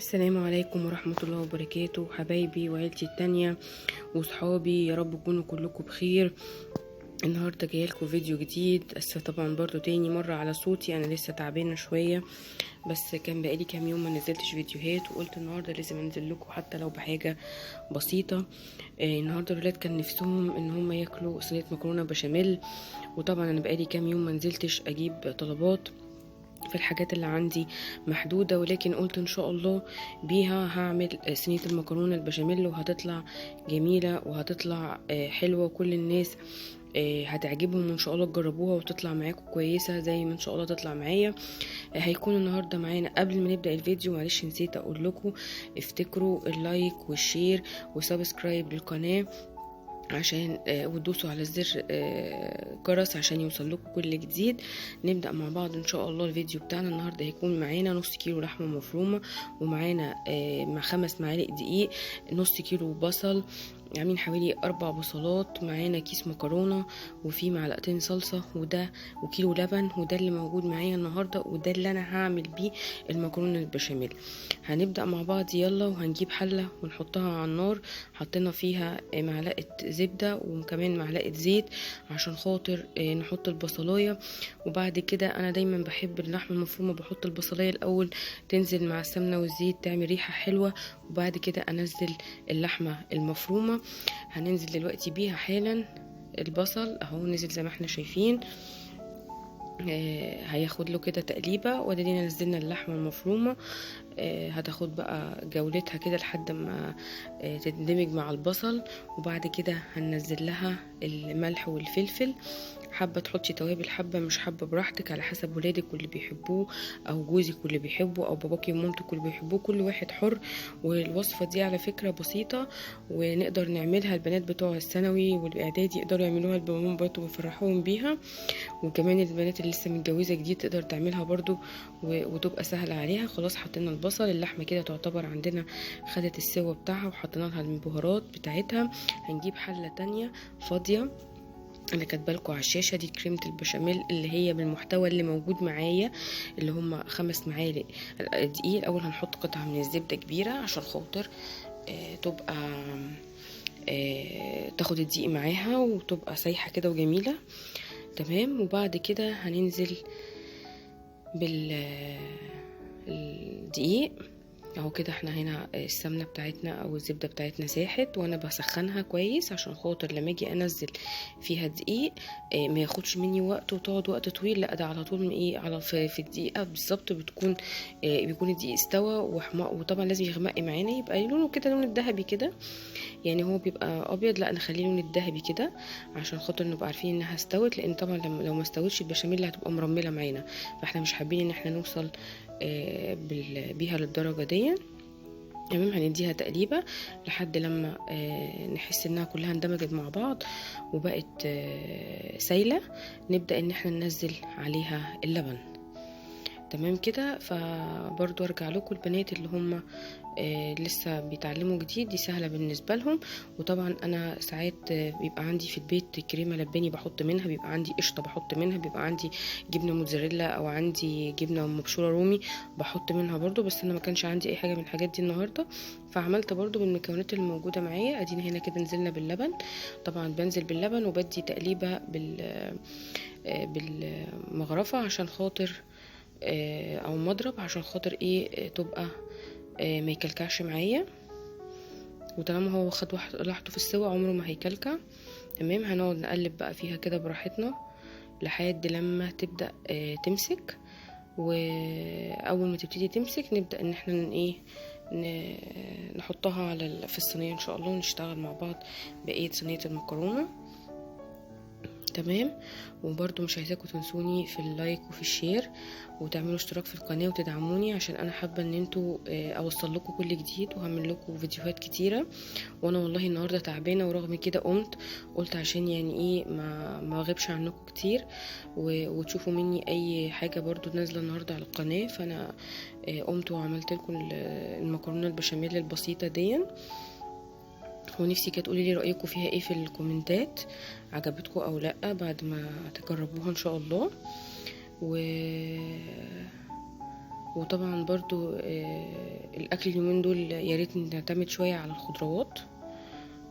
السلام عليكم ورحمة الله وبركاته، حبايبي وعيلتي التانية وصحابي، يا رب تكونوا كلكم بخير. النهاردة جايلكم فيديو جديد. اسفة طبعا برضو تاني مرة على صوتي، انا لسه تعبانة شوية، بس كان بقالي كام يوم ما نزلتش فيديوهات، وقلت النهاردة لازم انزل لكم حتى لو بحاجة بسيطة. النهاردة الولاد كان نفسهم ان هم ياكلوا صينية مكرونة بشاميل، وطبعا انا بقالي كام يوم ما نزلتش اجيب طلبات، في الحاجات اللي عندي محدودة، ولكن قلت ان شاء الله بيها هعمل صينية المكرونة البشاميل، وهتطلع جميلة وهتطلع حلوة، وكل الناس هتعجبهم، وان شاء الله تجربوها وتطلع معاكم كويسة زي ما ان شاء الله تطلع معايا. هيكون النهاردة معانا قبل ما نبدأ الفيديو، معلش نسيت اقول لكم، افتكروا اللايك والشير وسبسكرايب للقناة عشان وتدوسوا على زر جرس عشان يوصل لكم كل جديد. نبدأ مع بعض ان شاء الله. الفيديو بتاعنا النهارده هيكون معانا نص كيلو لحمه مفرومه، ومعانا مع 5 معالق دقيق، نص كيلو بصل، عاملين حوالي 4 بصلات، معانا كيس مكرونه، وفي معلقتين صلصه، وكيلو لبن، وده اللي موجود معايا النهارده، وده اللي انا هعمل بيه المكرونه البشاميل. هنبدأ مع بعض يلا، وهنجيب حله ونحطها على النار، حطينا فيها معلقه زبده وكمان معلقه زيت عشان خاطر نحط البصلايه. وبعد كده انا دايما بحب اللحمه المفرومه بحط البصلايه الاول تنزل مع السمنه والزيت تعمل ريحه حلوه، وبعد كده انزل اللحمه المفرومه. هننزل دلوقتي بيها حالا. البصل اهو نزل زي ما احنا شايفين، هياخد له كده تقليبه، وادينا نزلنا اللحمه المفرومه. هتاخد بقى جولتها كده لحد ما تندمج مع البصل، وبعد كده هننزل لها الملح والفلفل. حابه تحطي توابل، حابه مش حابه براحتك، على حسب ولادك واللي بيحبوه، او جوزك واللي بيحبه، او باباكي ومامتك واللي بيحبوه، كل واحد حر. والوصفه دي على فكره بسيطه، ونقدر نعملها البنات بتوع الثانوي والاعدادي يقدروا يعملوها لباباهم برضه ويفرحوهم بيها، وكمان البنات اللي لسه متجوزه جديد تقدر تعملها برضو وتبقى سهله عليها. خلاص حطينا البصل، اللحمه كده تعتبر عندنا خدت السوا بتاعها، وحطينا لها البهارات بتاعتها. هنجيب حله تانية فاضيه، انا كاتبالكوا على الشاشه دي كريمه البشاميل اللي هي بالمحتوى اللي موجود معايا، اللي هم 5 معالق دقيق. الاول هنحط قطعه من الزبده كبيره عشان خاطر تبقى تاخد الدقيق معاها وتبقى سايحه كده وجميله. تمام. وبعد كده هننزل بالدقيق اهو كده. احنا هنا السمنه بتاعتنا او الزبده بتاعتنا ساحت، وانا بسخنها كويس عشان خاطر لما اجي انزل فيها دقيق ما ياخدش مني وقت وتقعد وقت طويل، لا ده على طول من على في الدقيقه بالظبط بيكون الدقيق استوى وطبعا لازم يغمق معانا، يبقى لونه كده لون الذهبي كده، يعني هو بيبقى ابيض، لا نخليه لون الذهبي كده عشان خاطر نبقى عارفين انها استوت، لان طبعا لو ما استوتش البشاميل هتبقى مرمله معانا، فاحنا مش حابين ان احنا نوصل بيها للدرجه دي. تمام. هنديها تقليبه لحد لما نحس انها كلها اندمجت مع بعض وبقت سايله، نبدا ان احنا ننزل عليها اللبن. تمام كده. فبرضو ارجع لكم البنات اللي هم لسه بيتعلموا جديد، دي سهله بالنسبه لهم. وطبعا انا ساعات بيبقى عندي في البيت كريمه لباني بحط منها، بيبقى عندي قشطه بحط منها، بيبقى عندي جبنه موتزاريلا او عندي جبنه مبشوره رومي بحط منها برضو، بس انا ما كانش عندي اي حاجه من الحاجات دي النهارده، فعملت برضو بالمكونات اللي موجوده معايا. ادينا هنا كده نزلنا باللبن، طبعا بنزل باللبن وبدي تقليبه بالمغرفه عشان خاطر او مضرب عشان خاطر تبقى ما يكلكعش معايا، وطالما هو خد راحته في السوا عمره ما هيكلكع. تمام. هنقعد نقلب بقى فيها كده براحتنا لحد لما تبدأ تمسك، واول ما تبتدي تمسك نبدأ ان احنا نحطها في الصينية ان شاء الله، ونشتغل مع بعض بقية صينية المكرونة. تمام. وبرضو مش عايزاكم تنسوني في اللايك وفي الشير، وتعملوا اشتراك في القناة وتدعموني، عشان انا حابة ان انتوا اوصل لكم كل جديد وهعمل لكم فيديوهات كتيرة. وانا والله النهاردة تعبانة، ورغم كده قلت عشان يعني ما اغيبش عنكم كتير، وتشوفوا مني اي حاجة برضو نازلة النهاردة على القناة. فانا قمت وعملت لكم المكرونة البشاميل البسيطة دي، ونفسي كده تقولي لي رايكم فيها ايه في الكومنتات، عجبتكم او لا بعد ما تجربوها ان شاء الله. وطبعا برضو الاكل اليومين دول يا ريت نعتمد شويه على الخضروات،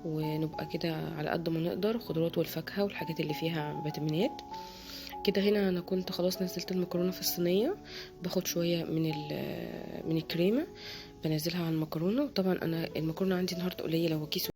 ونبقى كده على قد ما نقدر الخضروات والفاكهه والحاجات اللي فيها فيتامينات كده. هنا انا كنت خلاص نزلت المكرونه في الصينيه، باخد شويه من الكريمه بنزلها على المكرونه. وطبعا انا المكرونه عندي النهارده قليله، هو كيس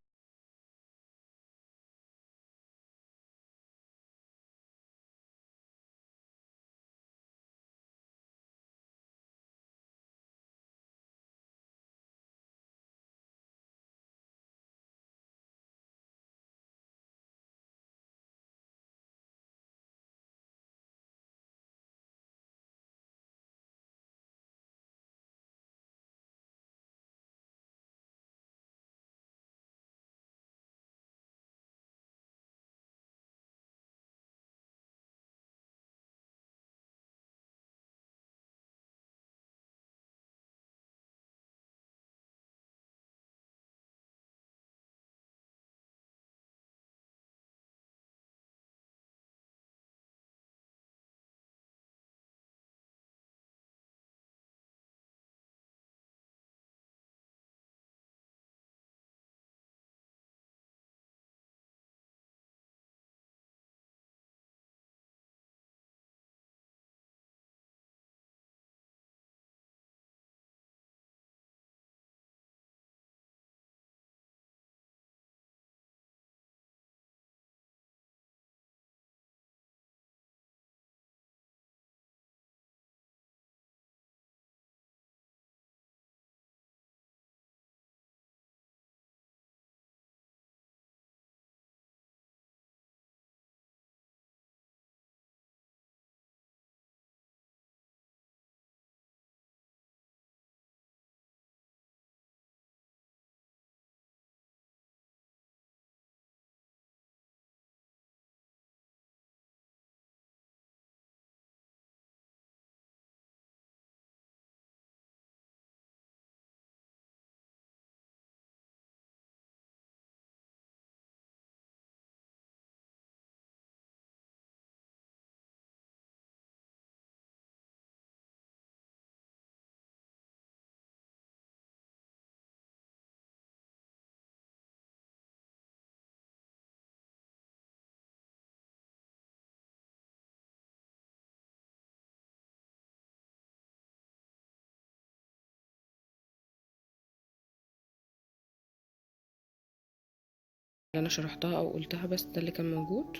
اللي انا شرحتها او قلتها، بس ده اللي كان موجود.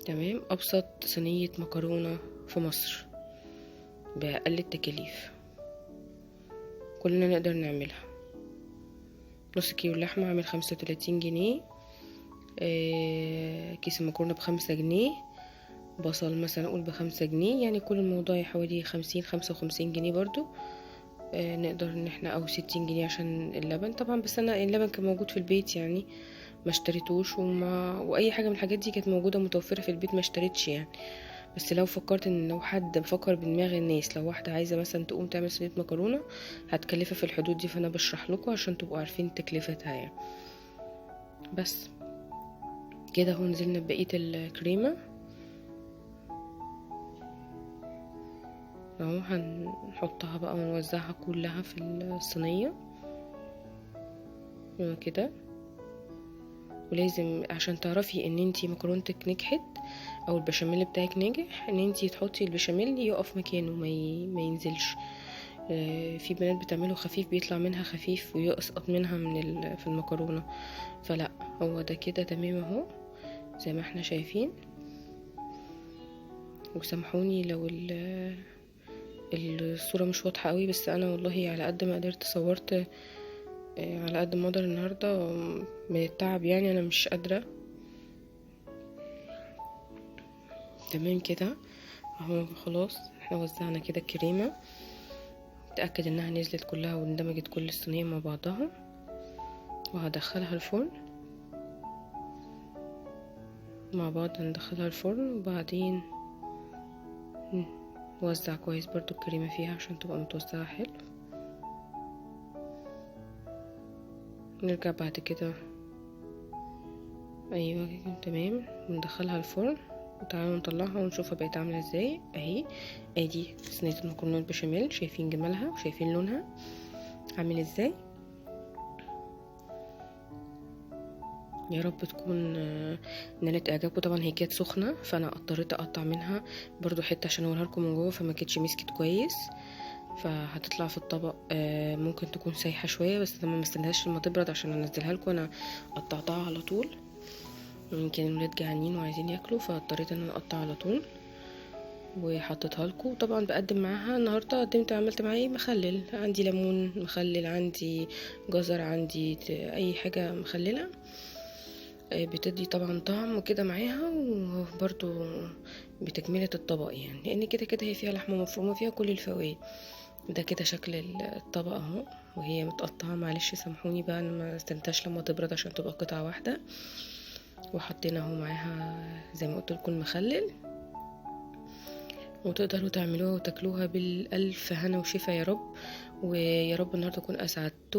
تمام، ابسط صينيه مكرونه في مصر باقل التكاليف كلنا نقدر نعملها. نص كيلو لحمه عامل 35 جنيه، كيس المكرونه ب5 جنيه، بصل مثلا اقول ب5 جنيه، يعني كل الموضوع حوالي 50-55 جنيه برضو. نقدر ان احنا او 60 جنيه عشان اللبن طبعا، بس انا اللبن كان موجود في البيت يعني ما اشتريتوش، واي حاجه من الحاجات دي كانت موجوده متوفره في البيت ما اشتريتش يعني. بس لو فكرت ان لو حد بفكر بدماغ الناس، لو واحده عايزه مثلا تقوم تعمل صينيه مكرونه هتكلفها في الحدود دي، فانا بشرح لكم عشان تبقوا عارفين تكلفتها يعني. بس كده اهو نزلنا ببقيه الكريمه اهو، هنحطها بقى ونوزعها كلها في الصينيه كده. ولازم عشان تعرفي ان انتي مكرونتك نجحت او البشاميل بتاعك ناجح، ان انتي تحطي البشاميل يقف مكانه ما ينزلش. في بنات بتعمله خفيف بيطلع منها خفيف ويسقط منها في المكرونه، فلا، هو ده كده تمام اهو زي ما احنا شايفين. وسامحوني لو الصوره مش واضحه قوي، بس انا والله على قد ما قدرت صورت على قد ما اقدر النهارده من التعب، يعني انا مش قادره. تمام كده اهو، خلاص احنا وزعنا كده الكريمه، اتاكد انها نزلت كلها واندمجت كل الصينيه مع بعضها، وهدخلها الفرن مع بعض. هندخلها الفرن وبعدين نوزع كويس برضو الكريمه فيها عشان تبقى متوزعه حلو. نرجع بعد كده، ايوه تمام، وندخلها الفرن وتعالوا نطلعها ونشوفها بقت عامله ازاي. اهي ادي صينيه المكرونه البشاميل، شايفين جمالها وشايفين لونها عامل ازاي. يا رب تكون نالت اعجابكم. طبعا هي كانت سخنه فانا اضطريت اقطع منها برضو حته عشان اوريها لكم من جوه، فما كانتش مسكت كويس، فهتطلع في الطبق ممكن تكون سايحه شويه، بس لما ما استناهاش لما تبرد عشان انزلها لكم. انا قطعتها على طول، يمكن الولاد جعانين وعايزين ياكلوا فاضطريت ان انا اقطع على طول وحطيتها لكم. طبعا بقدم معاها النهارده، عملت معاها ايه؟ مخلل، عندي ليمون مخلل، عندي جزر، عندي اي حاجه مخلله بتدي طبعا طعم وكده معاها، وبرضو بتكملة الطبق يعني، لان كده كده هي فيها لحمة مفرومة، فيها كل الفوائد. ده كده شكل الطبق اهو، وهي متقطعة. معلش سامحوني بقى انا ما استنتش لما تبرد عشان تبقى قطعة واحدة. وحطينا اهو معاها زي ما قلت لكم المخلل، وتقدروا تعملوها وتاكلوها بالالف هنا وشفا يا رب. ويا رب النهارده اكون اسعدتكم.